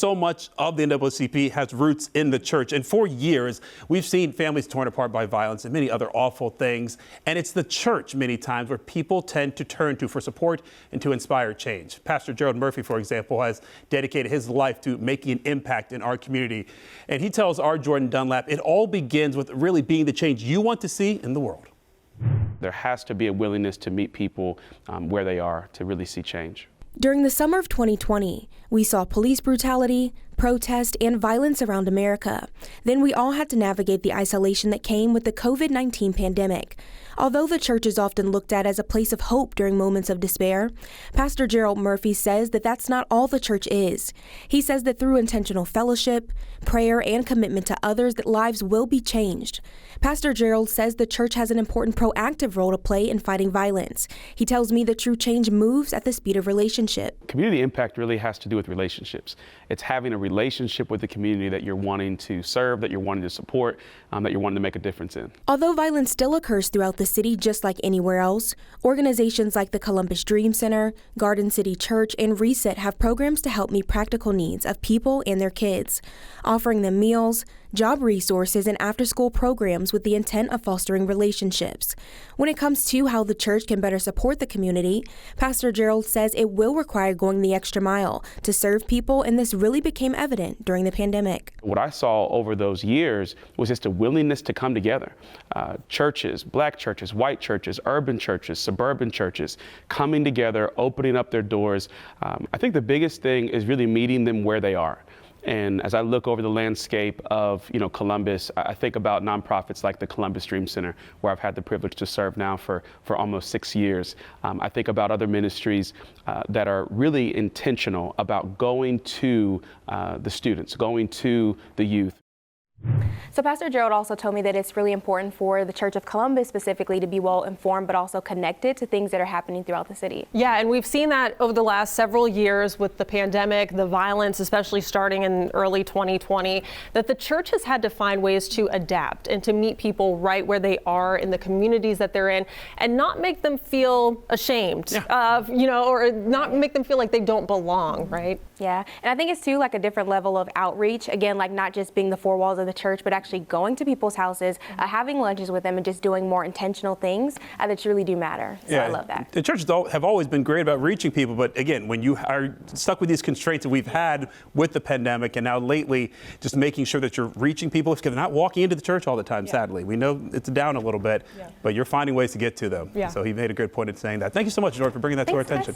so much of the NAACP has roots in the church. And for years, we've seen families torn apart by violence and many other awful things. And it's the church many times where people tend to turn to for support and to inspire change. Pastor Gerald Murphy, for example, has dedicated his life to making an impact in our community. And he tells our Jordan Dunlap, it all begins with really being the change you want to see in the world. There has to be a willingness to meet people where they are to really see change. During the summer of 2020, we saw police brutality, protest, and violence around America. Then we all had to navigate the isolation that came with the COVID-19 pandemic. Although the church is often looked at as a place of hope during moments of despair, Pastor Gerald Murphy says that that's not all the church is. He says that through intentional fellowship, prayer, and commitment to others, that lives will be changed. Pastor Gerald says the church has an important proactive role to play in fighting violence. He tells me that true change moves at the speed of relationship. Community impact really has to do with relationships. It's having a relationship with the community that you're wanting to serve, that you're wanting to support, that you're wanting to make a difference in. Although violence still occurs throughout the city just like anywhere else, organizations like the Columbus Dream Center, Garden City Church, and Reset have programs to help meet practical needs of people and their kids, offering them meals, job resources, and after-school programs with the intent of fostering relationships. When it comes to how the church can better support the community, Pastor Gerald says it will require going the extra mile to serve people, and this really became evident during the pandemic. What I saw over those years was just a willingness to come together. Churches, black churches, white churches, urban churches, suburban churches, coming together, opening up their doors. I think the biggest thing is really meeting them where they are. And as I look over the landscape of, Columbus, I think about nonprofits like the Columbus Dream Center, where I've had the privilege to serve now for almost 6 years. I think about other ministries that are really intentional about going to the students, going to the youth. So Pastor Gerald also told me that it's really important for the Church of Columbus specifically to be well informed, but also connected to things that are happening throughout the city. Yeah, and we've seen that over the last several years with the pandemic, the violence, especially starting in early 2020, that the church has had to find ways to adapt and to meet people right where they are in the communities that they're in, and not make them feel ashamed of, or not make them feel like they don't belong, right? Yeah, and I think it's too like a different level of outreach. Again, like not just being the four walls of the church, but actually going to people's houses, having lunches with them, and just doing more intentional things that truly do matter. So I love that. The churches have always been great about reaching people, but again, when you are stuck with these constraints that we've had with the pandemic, and now lately, just making sure that you're reaching people, because they're not walking into the church all the time, sadly. We know it's down a little bit, but you're finding ways to get to them. So he made a good point in saying that. Thank you so much, George, for bringing that to our attention.